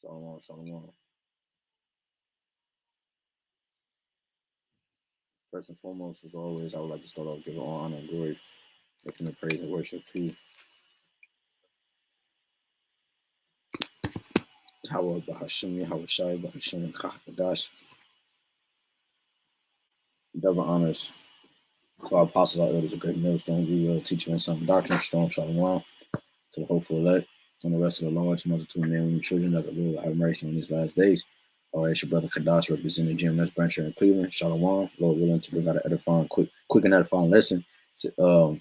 Shalom, shalom. First and foremost, as always, I would like to start off giving all honor and glory, lifting the praise and worship to YAHAWAH, BAHASHAM, YAHAWASHI, BAHASHAM, and HAQADASH. Double honors to our apostles, our elders, a great millstone, we will teach you in some doctrine, strong, shalom, to the hopeful elect, and the rest of the large multitude of men and children that the Lord will have mercy in these last days. All right, it's your brother Kadash representing GMS Branch here in Cleveland. Shalom, Lord willing to bring out an edifying, quick and edifying lesson. So,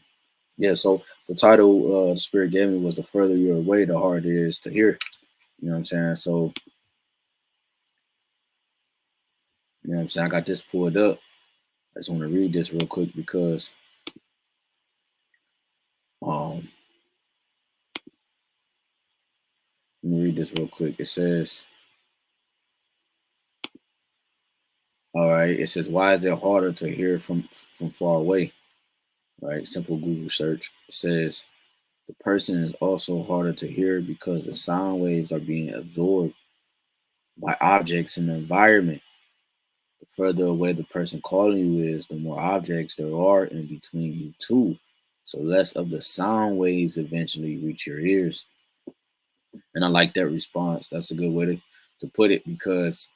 yeah, so the title the Spirit gave me was "The Further You're Away, the Harder It Is to Hear." You know what I'm saying? So, you know what I'm saying? I got this pulled up. I just want to read this real quick because let me read this real quick. It says, all right, it says, why is it harder to hear from far away? Right? Simple Google search. It says the person is also harder to hear because the sound waves are being absorbed by objects in the environment. The further away the person calling you is, the more objects there are in between you two. So less of the sound waves eventually reach your ears. And I like that response. That's a good way to put it because,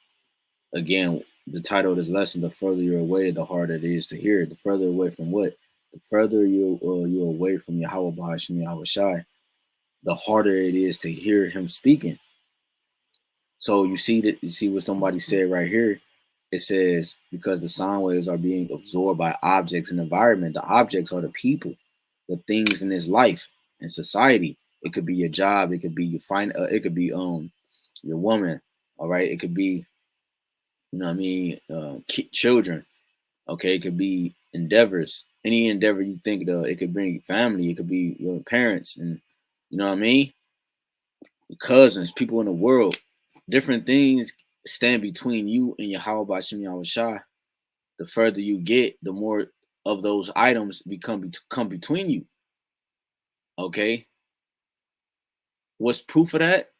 again, the title of this lesson, the further you're away, the harder it is to hear. The further away from what? The further you're away from Yahawah, BAHASHAM, YAHAWASHI, the harder it is to hear him speaking. So you see what somebody said right here. It says because the sound waves are being absorbed by objects and environment. The objects are the people, the things in this life and society. It could be your job. It could be it could be your woman. All right. It could be, you know what I mean, children. Okay. It could be endeavors. Any endeavor you think of. It could bring family. It could be your parents and, you know what I mean, your cousins, people in the world. Different things stand between you and Yahawah, BAHASHAM, YAHAWASHI. The further you get, the more of those items come between you. Okay. What's proof of that?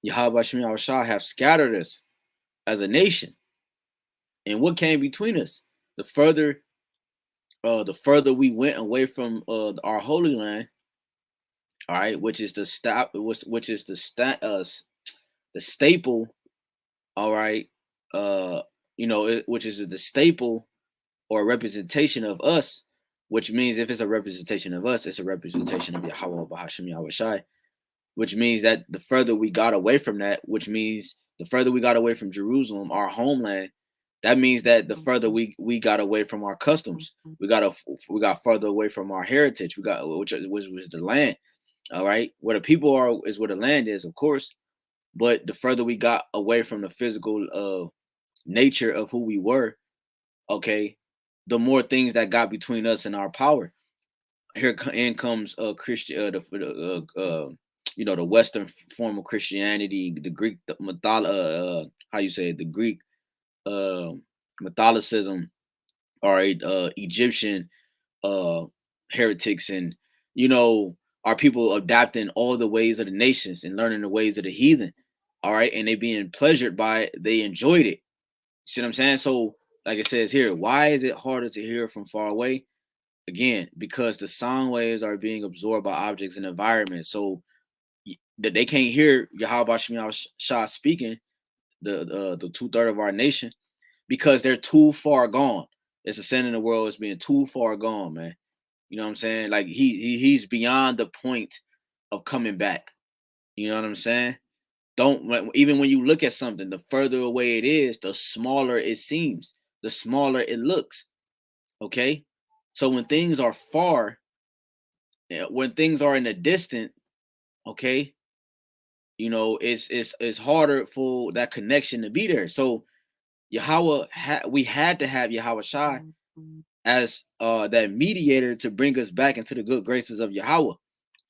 Yahawah, BAHASHAM, YAHAWASHI have scattered us as a nation. And what came between us? The further we went away from our holy land, all right, which is the the staple, all right, which is the staple or a representation of us, which means if it's a representation of us, it's a representation of Yahawah, BAHASHAM, YAHAWASHI, which means that the further we got away from that, which means the further we got away from Jerusalem, our homeland, that means that the further we got away from our customs, we got further away from our heritage, which was the land. All right, where the people are is where the land is, of course, but the further we got away from the physical nature of who we were, okay, the more things that got between us and our power. Here in comes Christian, the Western form of Christianity, the Greek, how you say it, the Greek Catholicism, all right, Egyptian heretics, and our people adapting all the ways of the nations and learning the ways of the heathen, all right, and they being pleasured by it, they enjoyed it. See what I'm saying? So, like it says here, why is it harder to hear from far away? Again, because the sound waves are being absorbed by objects and environment. So that they can't hear Yahawah, BAHASHAM, YAHAWASHI speaking, the 2/3 of our nation, because they're too far gone. It's a sin in the world. It's being too far gone, man. You know what I'm saying? Like he's beyond the point of coming back. You know what I'm saying? Even when you look at something, the further away it is, the smaller it seems, the smaller it looks. Okay, so when things are far, when things are in the distant, okay, it's harder for that connection to be there. So we had to have Yahawah as that mediator to bring us back into the good graces of Yahawah.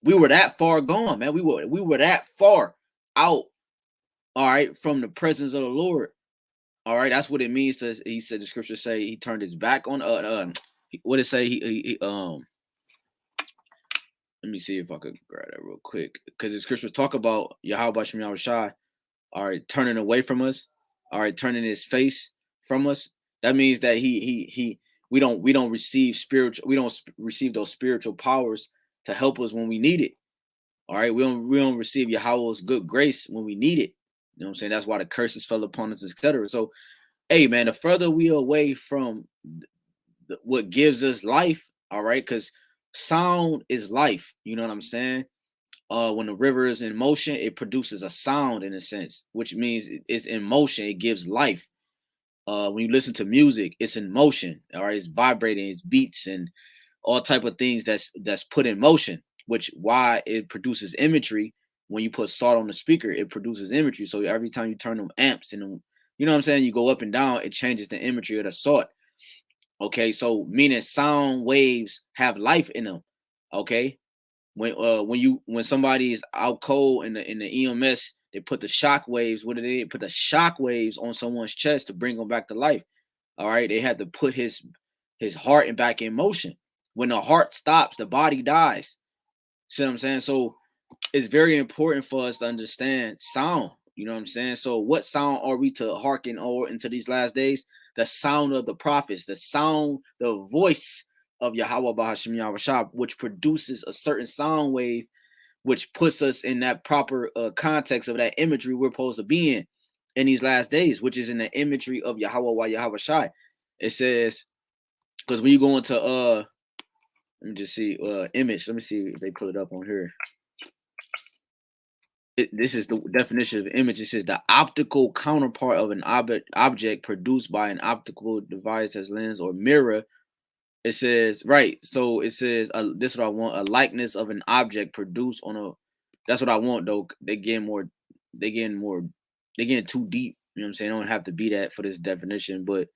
We were that far gone, man. We were that far out, all right, from the presence of the Lord. All right, that's what it means. He said the scriptures say he turned his back on what did it say? He let me see if I could grab that real quick, because the scriptures talk about Yahawah, BAHASHAM, YAHAWASHI, all right, turning away from us, all right, turning his face from us. That means that we don't receive spiritual, receive those spiritual powers to help us when we need it. All right, we don't receive Yahweh's good grace when we need it. You know what I'm saying? That's why the curses fell upon us, etc. So, hey man, the further we are away from what gives us life, all right, because sound is life. You know what I'm saying? When the river is in motion, it produces a sound in a sense, which means it's in motion. It gives life. When you listen to music, it's in motion. All right, it's vibrating, it's beats and all type of things that's put in motion. Which why it produces imagery. When you put salt on the speaker, it produces imagery. So every time you turn them amps and them, you know what I'm saying, you go up and down, it changes the imagery of the salt. Okay, so meaning sound waves have life in them. Okay, when somebody is out cold in the EMS, they put the shock waves. What did they put the shock waves on someone's chest to bring them back to life? All right, they had to put his heart back in motion. When the heart stops, the body dies. See what I'm saying? So it's very important for us to understand sound. You know what I'm saying? So what sound are we to hearken or into these last days? The sound of the prophets, the sound, the voice of Yahweh BAHASHAM YAHWASHI, which produces a certain sound wave, which puts us in that proper context of that imagery we're supposed to be in these last days, which is in the imagery of Yahweh YAHWASHI. It says, because when you go into let me just see image, let me see if they put it up on here. This is the definition of image. It says the optical counterpart of an object produced by an optical device as lens or mirror. It says, right. So it says, this is what I want, a likeness of an object produced on a, that's what I want though. They getting too deep. You know what I'm saying? I don't have to be that for this definition, but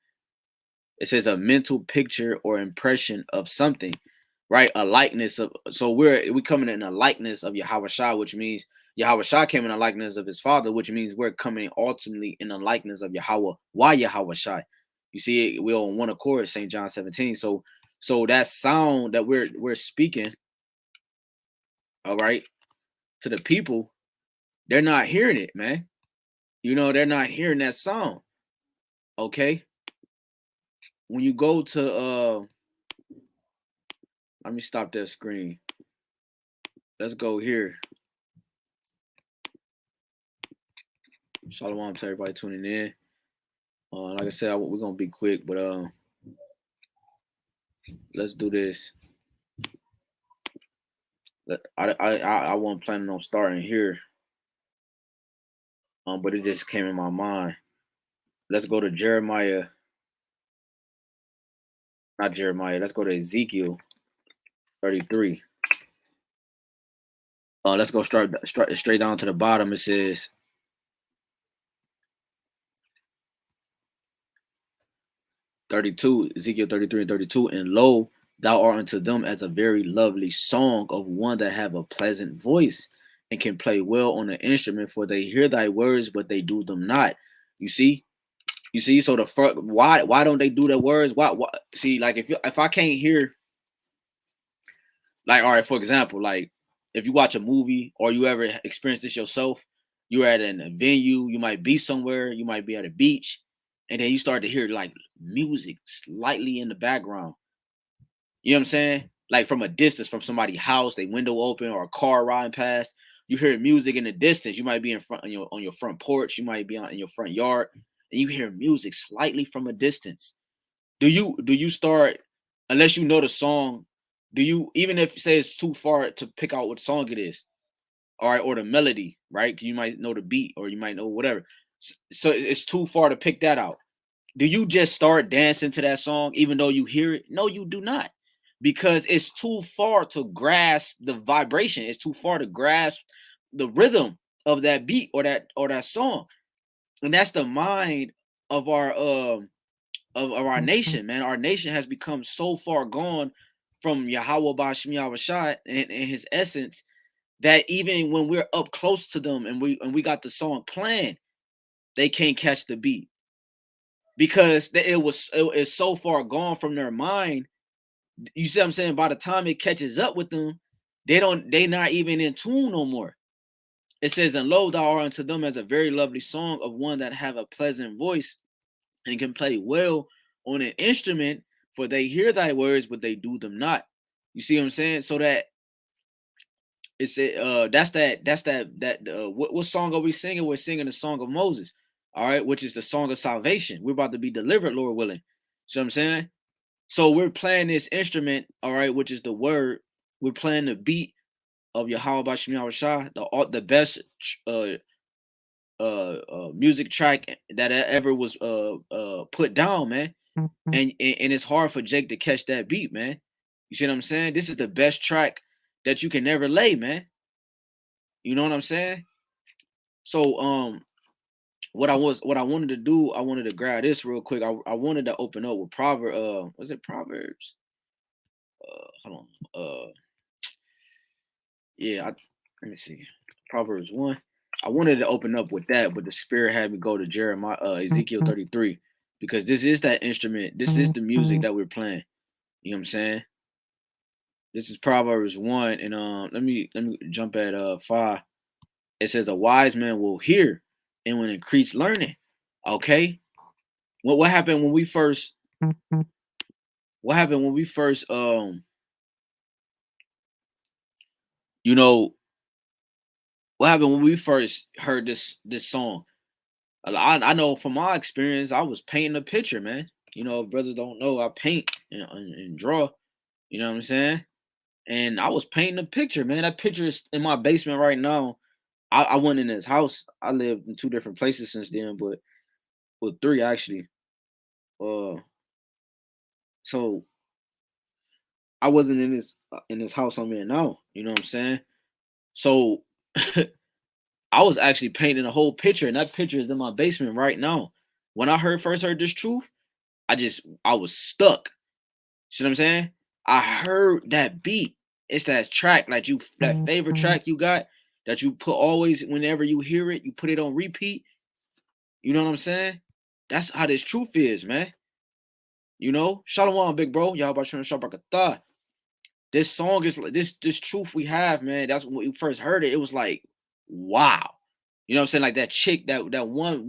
it says a mental picture or impression of something, right? A likeness of, so we coming in a likeness of Yahweh, which means Yahweh came in a likeness of his father, which means we're coming ultimately in the likeness of Yahweh. Why Yahweh? You see, we're on one accord, St. John 17. So that sound that we're speaking, all right, to the people, they're not hearing it, man. You know, they're not hearing that sound. Okay. When you go to let me stop that screen. Let's go here. Shalom to everybody tuning in. Like I said, we're gonna be quick, but let's do this. I wasn't planning on starting here, but it just came in my mind. Let's go to Jeremiah, not Jeremiah. Let's go to Ezekiel 33. Let's go straight down to the bottom. It says, Ezekiel 33 and 32, and lo, thou art unto them as a very lovely song of one that have a pleasant voice and can play well on an instrument, for they hear thy words, but they do them not. You see? So why don't they do the words? Why see, like if I can't hear, like, all right, for example, like if you watch a movie or you ever experience this yourself, you're at a venue, you might be somewhere, you might be at a beach, and then you start to hear like music slightly in the background. You know what I'm saying? Like from a distance, from somebody's house, they window open or a car riding past. You hear music in the distance. You might be in front on your front porch. You might be in your front yard, and you hear music slightly from a distance. Do you start, unless you know the song? Do you, even if say it's too far to pick out what song it is, all right, or the melody, right? You might know the beat or you might know whatever. So it's too far to pick that out. Do you just start dancing to that song even though you hear it? No, you do not, because it's too far to grasp the vibration. It's too far to grasp the rhythm of that beat or that song. And that's the mind of our nation, man. Our nation has become so far gone from Yahweh BaHaShem YAHWASHI and his essence, that even when we're up close to them and we got the song playing, they can't catch the beat, because it's so far gone from their mind. You see what I'm saying? By the time it catches up with them, they not even in tune no more. It says, and lo, thou art unto them as a very lovely song of one that have a pleasant voice and can play well on an instrument, for they hear thy words, but they do them not. You see what I'm saying? So that it's what song are we singing? We're singing the song of Moses, all right, which is the song of salvation. We're about to be delivered, Lord willing. See what I'm saying? So we're playing this instrument, all right, which is the word. We're playing the beat of YAHWASHI, the best music track that ever was put down, man. And it's hard for Jake to catch that beat, man. You see what I'm saying? This is the best track that you can never lay, man. You know what I'm saying? So what I wanted to do, I wanted to grab this real quick. I wanted to open up with was it Proverbs? Hold on. Yeah, let me see. Proverbs 1. I wanted to open up with that, but the spirit had me go to Jeremiah, Ezekiel 33, because this is that instrument. This is the music that we're playing. You know what I'm saying? This is Proverbs 1, and let me jump at 5. It says a wise man will hear and will increase learning. Okay. What happened when we first you know, what happened when we first heard this song? I know from my experience, I was painting a picture, man. You know, if brothers don't know, I paint and draw. You know what I'm saying? And I was painting a picture, man. That picture is in my basement right now. I went in his house. I lived in 2 different places since then, but well, 3 actually. So I wasn't in this house I'm in now. You know what I'm saying? So I was actually painting a whole picture, and that picture is in my basement right now. When I first heard this truth, I was stuck. See what I'm saying? I heard that beat. It's that track, like that favorite track you got that you put always whenever you hear it, you put it on repeat. You know what I'm saying? That's how this truth is, man. You know, Shalom, big bro. Y'all about to Shabbat. This song is like this truth we have, man. That's when we first heard it. It was like, wow. You know what I'm saying? Like that chick, that one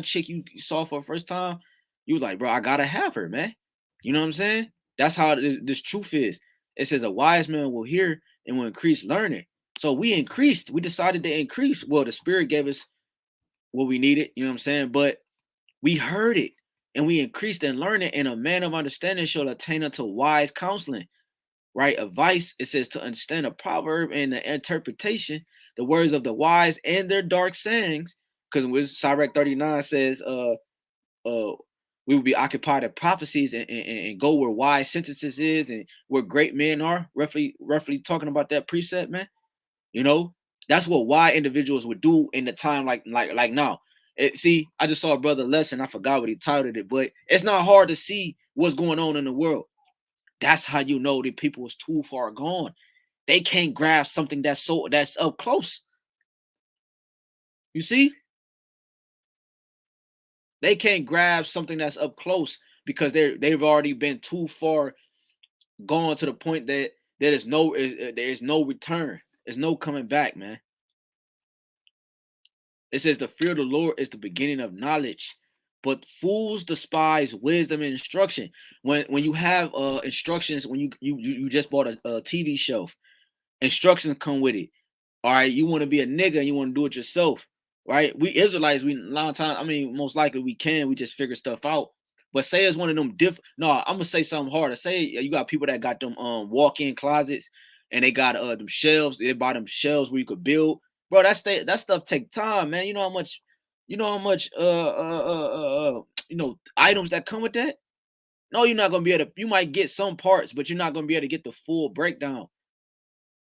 chick you saw for the first time, you was like, bro, I gotta have her, man. You know what I'm saying? That's how this truth is. It says a wise man will hear and will increase learning. So we increased. We decided to increase. Well, the spirit gave us what we needed. You know what I'm saying? But we heard it and we increased in learning, and a man of understanding shall attain unto wise counseling. Right? Advice, it says to understand a proverb and the interpretation, the words of the wise and their dark sayings. Because with Sirach 39 says, we will be occupied at prophecies and go where wise sentences is and where great men are. Roughly talking about that precept, man. You know, that's what wise individuals would do in the time like now. See, I just saw a brother lesson. I forgot what he titled it, but it's not hard to see what's going on in the world. That's how you know that people is too far gone. They can't grasp something that's up close. You see? They can't grab something that's up close because they've already been too far gone to the point that there is no return. There's no coming back, man. It says the fear of the Lord is the beginning of knowledge, but fools despise wisdom and instruction. When you have instructions, when you just bought a TV shelf, instructions come with it. All right, you want to be a nigga and you want to do it yourself, right? We Israelites, we a lot of times, I mean, most likely we just figure stuff out. But say it's one of them no, I'm gonna say something harder. Say you got people that got them walk-in closets and they got them shelves, they buy them shelves where you could build. Bro, that stuff take time, man. You know how much items that come with that? No, you're not gonna be able to, you might get some parts, but you're not gonna be able to get the full breakdown.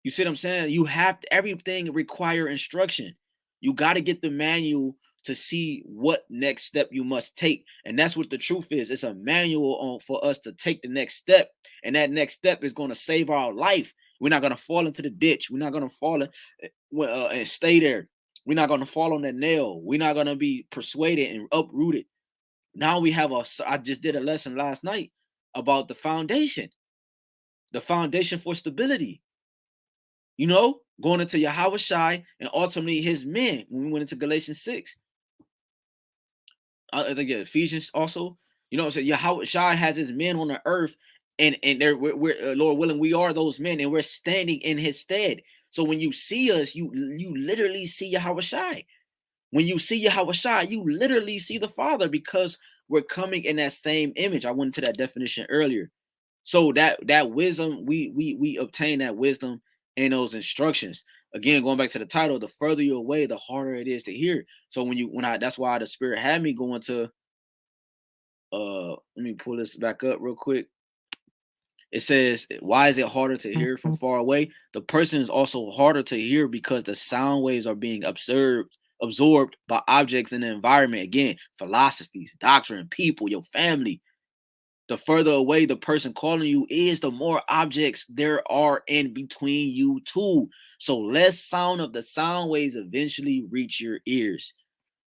You see what I'm saying? You have everything require instruction. You got to get the manual to see what next step you must take. And that's what the truth is. It's a manual for us to take the next step. And that next step is going to save our life. We're not going to fall into the ditch. We're not going to fall and stay there. We're not going to fall on that nail. We're not going to be persuaded and uprooted. Now we have I just did a lesson last night about the foundation for stability. You know, going into Yahawashi, and ultimately his men when we went into Galatians 6. I think Ephesians also. You know what I'm saying? Yahawashi has his men on the earth, and we're Lord willing, we are those men, and we're standing in his stead. So when you see us, you literally see Yahawashi. When you see Yahawashi, you literally see the Father, because we're coming in that same image. I went into that definition earlier. So that wisdom, we obtain that wisdom in those instructions. Again, going back to the title, the further you're away, the harder it is to hear. So that's why the Spirit had me going to let me pull this back up real quick. It says, why is it harder to hear from far away? The person is also harder to hear because the sound waves are being absorbed by objects in the environment. Again, philosophies, doctrine, people, your family. The further away the person calling you is, the more objects there are in between you two. So less sound of the sound waves eventually reach your ears.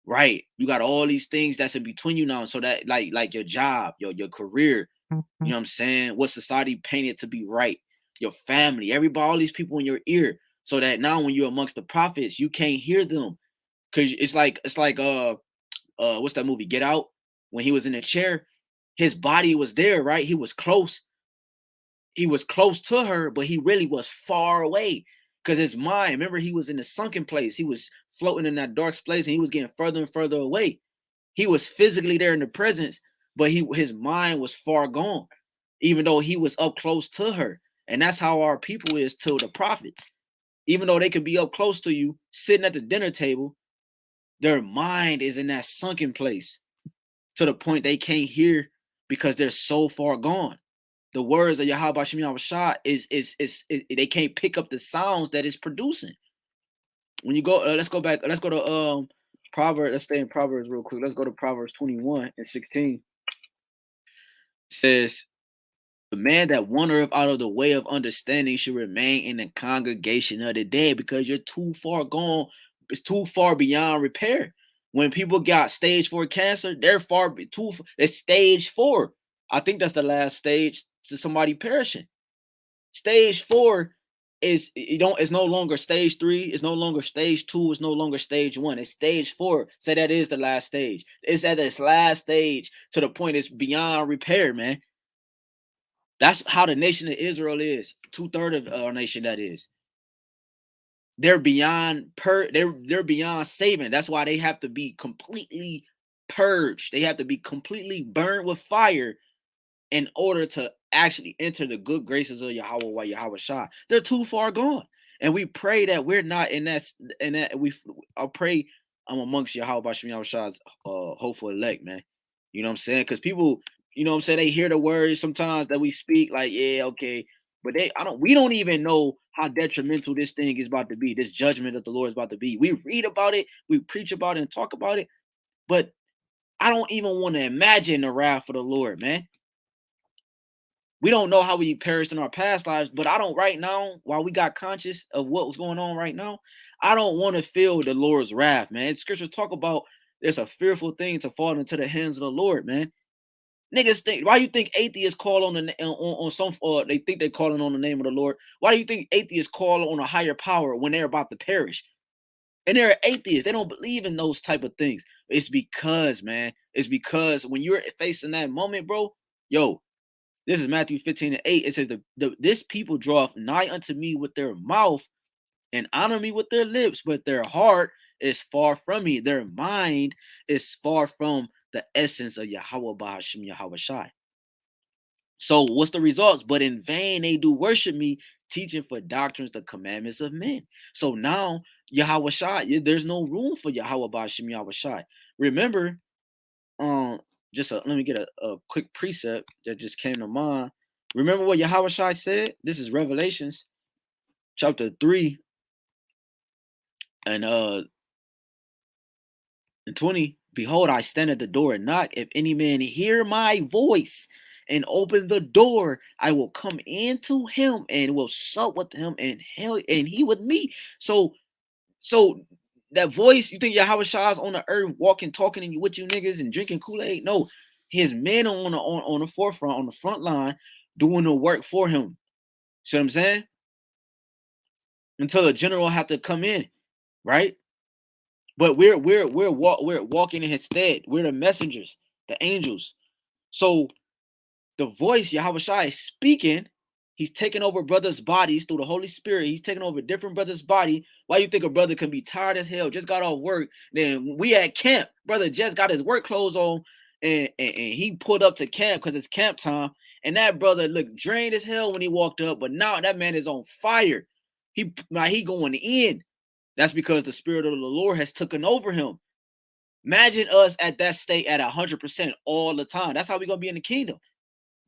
Right. You got all these things that's in between you now. So that like your job, your career, you know what I'm saying? What society painted to be right, your family, everybody, all these people in your ear. So that now when you're amongst the prophets, you can't hear them. Cause it's like what's that movie? Get Out. When he was in a chair, his body was there, right? He was close. He was close to her, but he really was far away. Because his mind, remember, he was in the sunken place. He was floating in that dark place, and he was getting further and further away. He was physically there in the presence, but his mind was far gone, even though he was up close to her. And that's how our people is to the prophets. Even though they could be up close to you, sitting at the dinner table, their mind is in that sunken place to the point they can't hear because they're so far gone. The words of Yahawashi is they can't pick up the sounds that it's producing. When you go, let's go back. Let's go to Proverbs. Let's stay in Proverbs real quick. Let's go to Proverbs 21:16. It says, "The man that wandereth out of the way of understanding should remain in the congregation of the dead," because you're too far gone. It's too far beyond repair. When people got stage 4 cancer, they're it's stage 4. I think that's the last stage to somebody perishing. Stage 4 it's no longer stage 3, it's no longer stage 2, it's no longer stage 1, it's stage 4. Say that is the last stage. It's at its last stage to the point it's beyond repair, man. That's how the nation of Israel is. 2/3 of our nation, that is. They're beyond they're beyond saving. That's why they have to be completely purged. They have to be completely burned with fire in order to actually enter the good graces of Yahawashi. They're too far gone. And we pray that we're not in that, I pray I'm amongst Yahawah's hopeful elect, man. You know what I'm saying? Because people, you know what I'm saying, they hear the words sometimes that we speak, like, yeah, okay. But we don't even know how detrimental this thing is about to be, this judgment that the Lord is about to be. We read about it, we preach about it and talk about it, but I don't even want to imagine the wrath of the Lord, man. We don't know how we perished in our past lives, but I don't right now, while we got conscious of what was going on right now, I don't want to feel the Lord's wrath, man. Scripture talk about it's a fearful thing to fall into the hands of the Lord, man. Niggas think, why you think atheists call on on some, they think they're calling on the name of the Lord? Why do you think atheists call on a higher power when they're about to perish? And they're atheists. They don't believe in those type of things. It's because, man, it's because when you're facing that moment, bro, yo, this is Matthew 15:8. It says, this people draweth nigh unto me with their mouth and honor me with their lips, but their heart is far from me. Their mind is far from the essence of Yahweh BAHASHAM Yahawashi. So what's the results? But in vain they do worship me, teaching for doctrines the commandments of men. So now Yahawashi, there's no room for Yahweh BAHASHAM Yahawashi. Remember, let me get a quick precept that just came to mind. Remember what Yahawashi said? This is Revelations chapter 3 and 20. Behold, I stand at the door and knock. If any man hear my voice and open the door, I will come into him and will sup with him and he with me. So that voice, you think Yahweh Shah's on the earth walking, talking and with you niggas and drinking Kool-Aid? No, his men on the forefront, on the front line, doing the work for him. See what I'm saying? until a general have to come in, right? But we're walking in his stead. We're the messengers, the angels. So the voice Yahawashi is speaking. He's taking over brothers' bodies through the Holy Spirit. He's taking over different brothers' body. Why you think a brother can be tired as hell, just got off work? Then we at camp. Brother just got his work clothes on, and he pulled up to camp because it's camp time. And that brother looked drained as hell when he walked up. But now that man is on fire. He going in. That's because the Spirit of the Lord has taken over him. Imagine us at that state at 100% all the time. That's how we're going to be in the kingdom.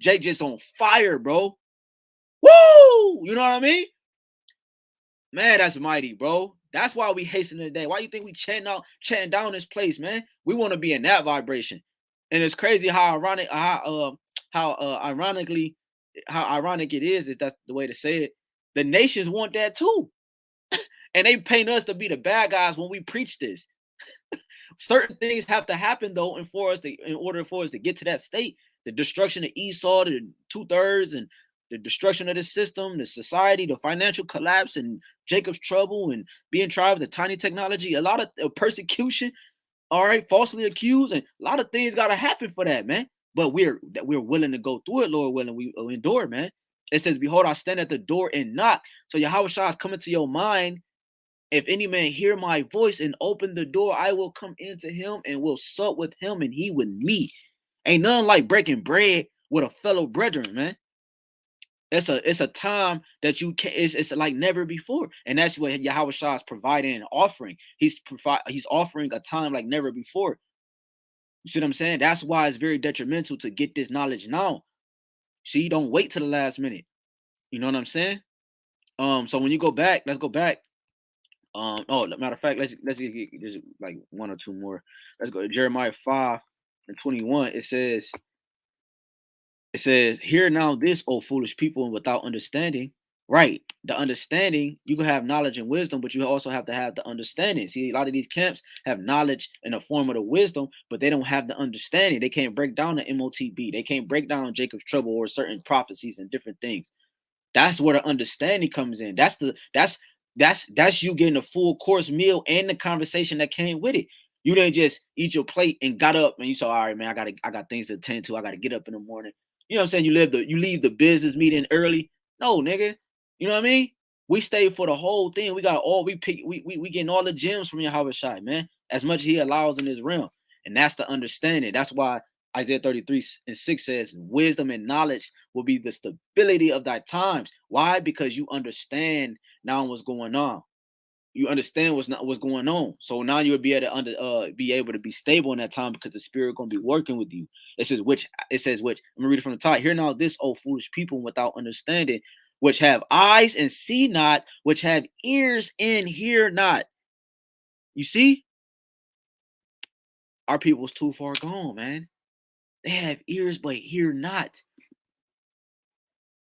Jake just on fire, bro. Woo! You know what I mean? Man, that's mighty, bro. That's why we hasten the day. Why you think we chanting down this place, man? We want to be in that vibration. And it's crazy how ironic, ironically, how ironic it is, if that's the way to say it. The nations want that too. And they paint us to be the bad guys when we preach this. Certain things have to happen though, in order for us to get to that state. The destruction of Esau, the 2/3, and the destruction of the system, the society, the financial collapse, and Jacob's trouble, and being tried with the tiny technology, a lot of persecution. All right, falsely accused, and a lot of things got to happen for that, man. But we're willing to go through it, Lord willing. We endure, man. It says, "Behold, I stand at the door and knock." So Yahweh Shah is coming to your mind. If any man hear my voice and open the door, I will come into him and will sup with him and he with me. Ain't nothing like breaking bread with a fellow brethren, man. It's a time that you can it's like never before. And that's what Yahweh Shah is providing and offering. He's offering a time like never before. You see what I'm saying? That's why it's very detrimental to get this knowledge now. See, don't wait till the last minute. You know what I'm saying? So when you go back, let's go back. Oh, matter of fact, let's get just like one or two more. Let's go to Jeremiah 5:21. It says, "Hear now this, O foolish people, and without understanding." Right, the understanding, you can have knowledge and wisdom, but you also have to have the understanding. See, a lot of these camps have knowledge in the form of the wisdom, but they don't have the understanding. They can't break down the MOTB. They can't break down Jacob's trouble or certain prophecies and different things. That's where the understanding comes in. That's you getting a full course meal and the conversation that came with it. You didn't just eat your plate and got up and you said, "All right, man, I got things to attend to. I got to get up in the morning." You know what I'm saying? You leave the business meeting early. No, nigga. You know what I mean? We stayed for the whole thing. We got all we pick. We getting all the gems from Yahweh Shai, man. As much as He allows in His realm, and that's the understanding. That's why Isaiah 33:6 says, "Wisdom and knowledge will be the stability of thy times." Why? Because you understand now what's going on. You understand what's going on. So now you'll be able to be able to be stable in that time because the Spirit gonna be working with you. It says which. I'm gonna read it from the top. "Hear now this, O foolish people, without understanding, which have eyes and see not, which have ears and hear not." You see, our people's too far gone, man. They have ears but hear not.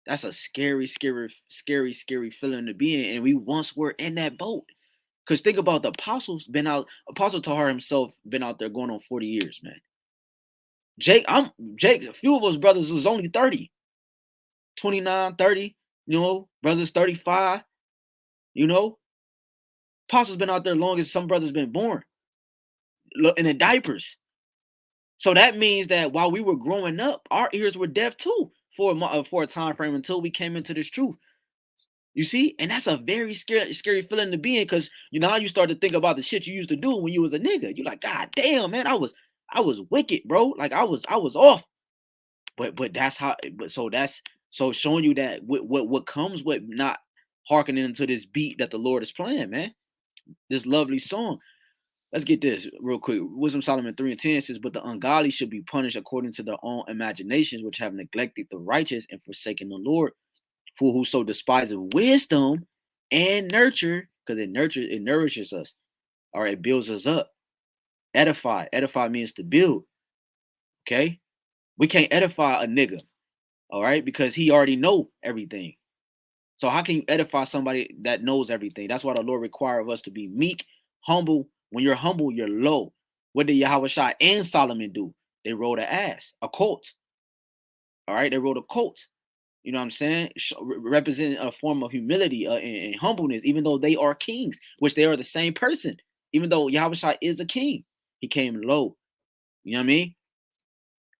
That's a scary, scary, scary, scary feeling to be in. And we once were in that boat. Because think about the apostles been out, Apostle Tahar himself been out there going on 40 years, man. Jake, a few of us brothers was only 30, 29, 30, brothers 35, Apostles been out there long as some brothers been born in the diapers. So that means that while we were growing up, our ears were deaf too for a time frame until we came into this truth. You see, and that's a very scary feeling to be in, because you start to think about the shit you used to do when you was a nigga. You're like, God damn, man, I was wicked, bro. Like I was off. But that's how. But so showing you that what comes with not hearkening into this beat that the Lord is playing, man. This lovely song. Let's get this real quick. Wisdom Solomon 3:10 says, "But the ungodly should be punished according to their own imaginations, which have neglected the righteous and forsaken the Lord. For whoso despises wisdom and nurture," because it nourishes us, or it builds us up. Edify means to build. Okay, we can't edify a nigga, all right, because he already know everything. So how can you edify somebody that knows everything? That's why the Lord requires of us to be meek, humble. When you're humble, you're low. What did Yahweh Shai and Solomon do? They rode an ass, a colt. All right, they rode a colt. You know what I'm saying? Representing a form of humility and humbleness, even though they are kings, which they are the same person. Even though Yahushua is a king, he came low. You know what I mean?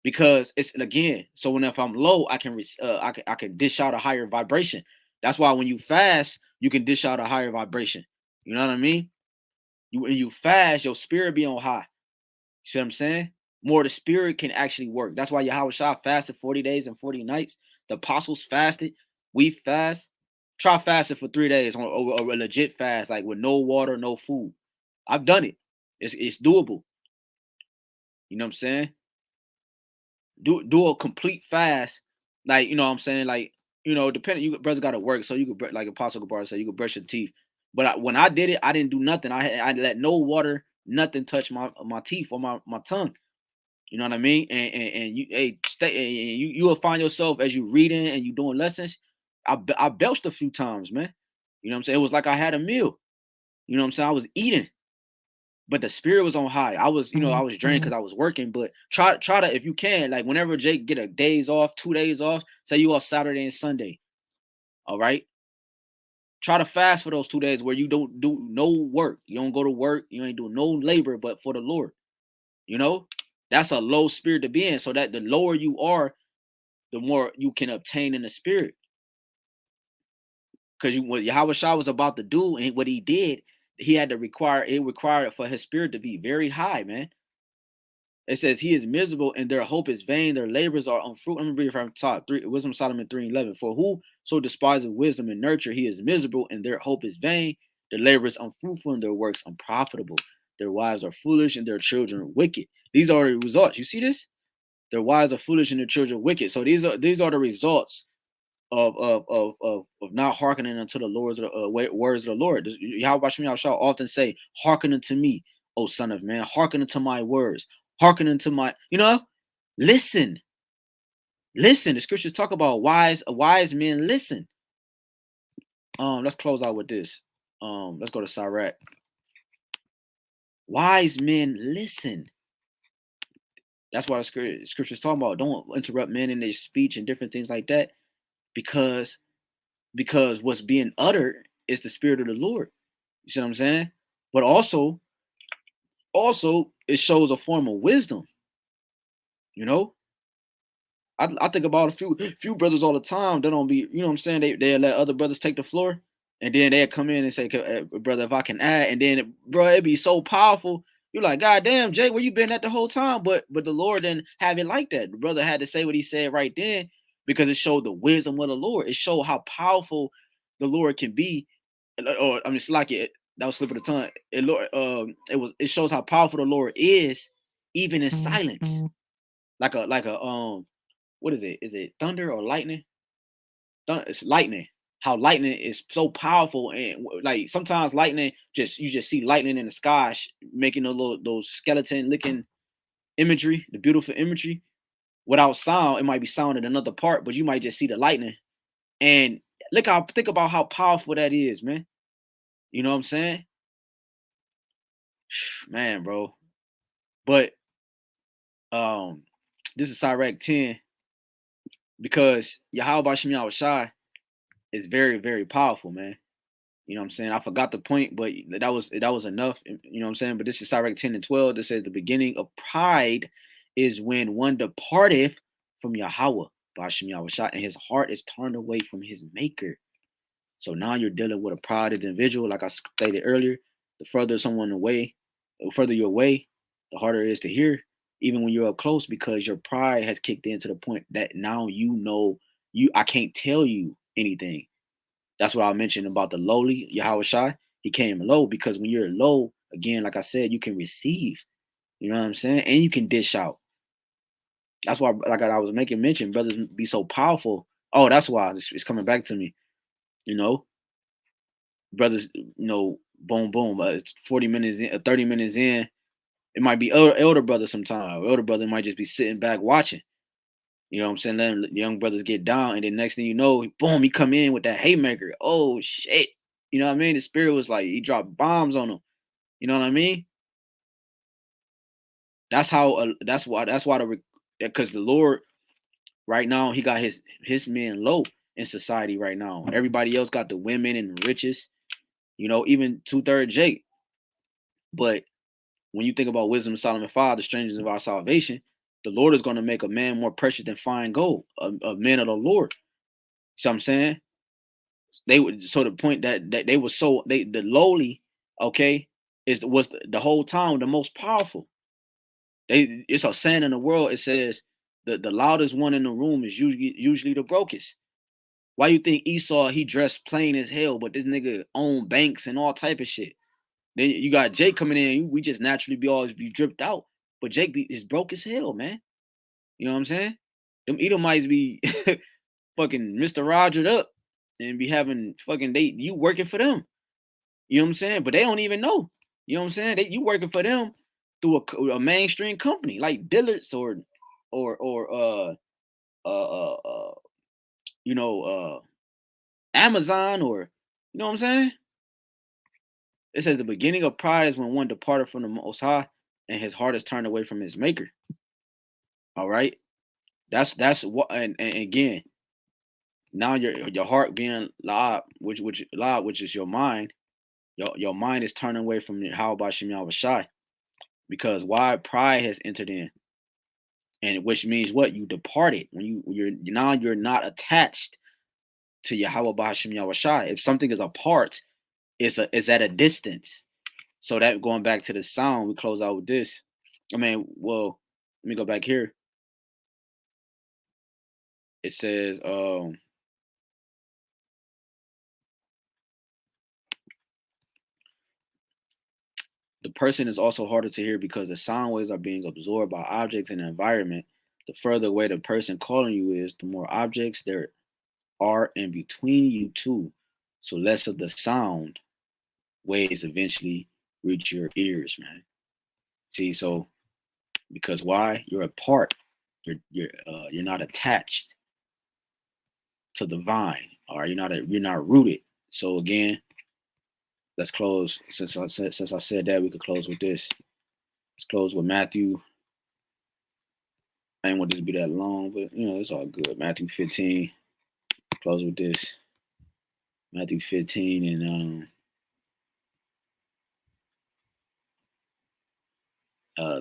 Because it's again. So when if I'm low, I can dish out a higher vibration. That's why when you fast, you can dish out a higher vibration. You know what I mean? When you fast, your spirit be on high. You see what I'm saying? More the spirit can actually work. That's why Yahushua fasted 40 days and 40 nights. The apostles fasted. We fast. Try fasting for 3 days on a legit fast, like with no water, no food. I've done it. It's doable. You know what I'm saying? Do a complete fast, like you know what I'm saying, like depending. You brothers got to work, so you could like Apostle Gabar said, you could brush your teeth. But when I did it, I didn't do nothing. I let no water, nothing touch my teeth or my tongue. You know what I mean? And you stay and you will find yourself as you reading and you doing lessons. I belched a few times, man. You know what I'm saying? It was like I had a meal. You know what I'm saying? I was eating, but the spirit was on high. I was, I was drained because I was working. But try to, if you can, like whenever Jake get a days off, 2 days off, say you off Saturday and Sunday. All right. Try to fast for those 2 days where you don't do no work. You don't go to work. You ain't doing no labor, but for the Lord. You know, that's a low spirit to be in. So that the lower you are, the more you can obtain in the spirit. Because what Yahweh Shah was about to do and what he did, he had to required for his spirit to be very high, man. It says he is miserable and their hope is vain, their labors are unfruitful. Let me read from top 3, Wisdom Solomon 3:11. For who so despises wisdom and nurture, he is miserable and their hope is vain, their labors unfruitful and their works unprofitable. Their wives are foolish and their children wicked. These are the results. You see this? Their wives are foolish and their children wicked. So these are the results of not hearkening unto the Lord's words of the Lord. Yahweh shall often say, "Hearken unto me, O son of man, hearken unto my words, hearken unto my," listen, listen. The scriptures talk about wise men listen. Let's close out with this. Let's go to Sirach. Wise men listen. That's why the scriptures talking about. Don't interrupt men in their speech and different things like that, because what's being uttered is the spirit of the Lord. You see what I'm saying? But also it shows a form of wisdom. You know, I think about a few brothers all the time. They don't be, you know what I'm saying? They let other brothers take the floor, and then they come in and say, "Brother, if I can add," and then bro, it'd be so powerful. You're like, God damn, Jay, where you been at the whole time? But the Lord didn't have it like that. The brother had to say what he said right then because it showed the wisdom of the Lord. It showed how powerful the Lord can be. Or I mean, it's like that was slip of the tongue. It shows how powerful the Lord is, even in silence. Like a what is it? Is it thunder or lightning? It's lightning. How lightning is so powerful, and like sometimes lightning you just see lightning in the sky making those skeleton looking imagery, the beautiful imagery without sound. It might be sound in another part, but you might just see the lightning. And think about how powerful that is, man. You know what I'm saying? Man, bro. But this is Sirach 10 because Yahawashi is very, very powerful, man. You know what I'm saying? I forgot the point, but that was enough. You know what I'm saying? But this is Sirach 10 and 12 that says the beginning of pride is when one departeth from Yahweh, Bashim Yahushua, and his heart is turned away from his maker. So now you're dealing with a proud individual, like I stated earlier. The further someone away, the further you're away, the harder it is to hear, even when you're up close, because your pride has kicked in to the point that now I can't tell you anything. That's what I mentioned about the lowly Yahweh Shai. He came low because when you're low, again, like I said, you can receive. You know what I'm saying? And you can dish out. That's why, like I was making mention, brothers be so powerful. Oh, that's why it's coming back to me. You know, brothers, boom, boom. 40 minutes in, 30 minutes in, it might be elder brother sometime. Elder brother might just be sitting back watching. You know what I'm saying? Letting the young brothers get down, and then next thing you know, boom, he come in with that haymaker. Oh shit! You know what I mean? The spirit was like he dropped bombs on them. You know what I mean? That's how. That's why. That's why because the Lord Right now, he got his men low in society right now. Everybody else got the women and the riches, you know, even 2/3 Jake. But when you think about wisdom of Solomon 5, the strangers of our salvation, the Lord is going to make a man more precious than fine gold, a man of the Lord. See what I'm saying? They would, so the point that they were so the lowly, okay, was the whole time the most powerful. It's a saying in the world. It says the loudest one in the room is usually the brokest. Why you think Esau, he dressed plain as hell, but this nigga owned banks and all type of shit? Then you got Jake coming in. We just naturally always be dripped out, but Jake is broke as hell, man. You know what I'm saying? Them Edomites be fucking Mr. Rogered up and be having fucking you working for them. You know what I'm saying? But they don't even know. You know what I'm saying? You working for them through a mainstream company like Dillard's or you know Amazon, or you know what I'm saying? It says the beginning of pride is when one departed from the Most High and his heart is turned away from his Maker. All right, that's what. And again, now your heart being loud, which loud, which is your mind. Your mind is turning away from HALALYAM YAHAWASHI, because why? Pride has entered in, and which means what? You departed when you're not attached to Yahweh BAHASHAM YAHAWASHI. If something is apart, it's at a distance. So that, going back to the sound, we close out with this. I mean, well, let me go back here. It says, the person is also harder to hear because the sound waves are being absorbed by objects in the environment. The further away the person calling you is, the more objects there are in between you two. So less of the sound waves eventually reach your ears, man. See, so because why? You're apart. You're not attached to the vine, or you're not rooted. So again, let's close. Since I said that, we could close with this. Let's close with Matthew. I didn't want this to be that long, but you know it's all good. Matthew 15. Close with this. Matthew 15 and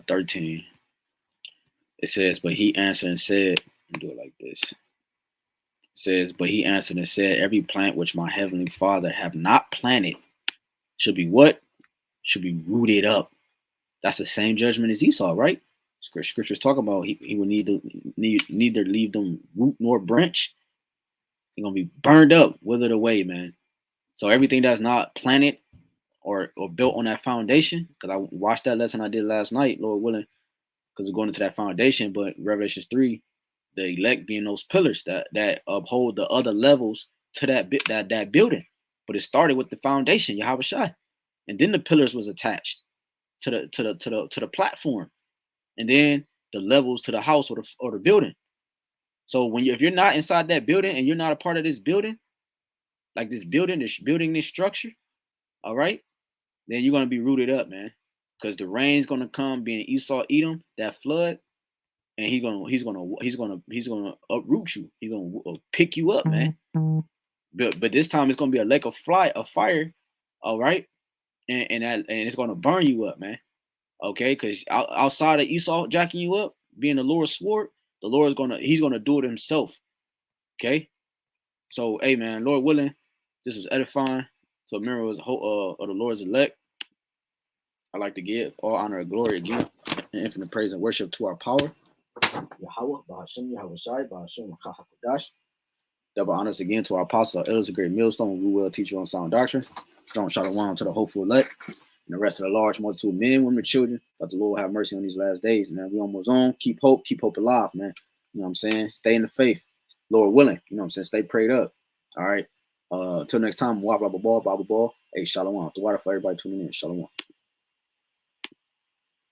13. It says, but he answered and said, let me do it like this. It says, but he answered and said, every plant which my heavenly Father have not planted should be what? Should be rooted up. That's the same judgment as Esau, right? Scriptures talk about he will neither leave them root nor branch. They're gonna be burned up, withered away, man. So everything that's not planted or built on that foundation, because I watched that lesson I did last night, Lord willing, because we're going into that foundation. But Revelations 3, the elect being those pillars that uphold the other levels to that building. But it started with the foundation, Yahawashi, and then the pillars was attached to the platform, and then the levels to the house or the building. So if you're not inside that building and you're not a part of this building, like this structure, all right, then you're gonna be rooted up, man, because the rain's gonna come, being Esau, Edom, that flood, and he's gonna uproot you. He's gonna pick you up, man. But this time it's gonna be a lake of fire, all right, and it's gonna burn you up, man. Okay, because outside of Esau jacking you up, being the Lord's sword, the Lord's he's gonna do it himself. Okay, so hey, man, Lord willing, this was edifying. So remember, it was of the Lord's elect. I like to give all honor and glory again, and infinite praise and worship to our power, Yahawah, BAHASHAM, YAHAWASHI, BAHASHAM, HAQADASH. Double honors again to our apostle, elders, a great millstone. We will teach you on sound doctrine. Strong shalom to the hopeful elect and the rest of the large multitude, men, women, children. Let the Lord have mercy on these last days, man. We almost on. Keep hope alive, man. You know what I'm saying? Stay in the faith, Lord willing. You know what I'm saying? Stay prayed up. All right. Till next time, blah blah blah blah blah blah. Hey, shalom. The water for everybody tuning in. Shalom.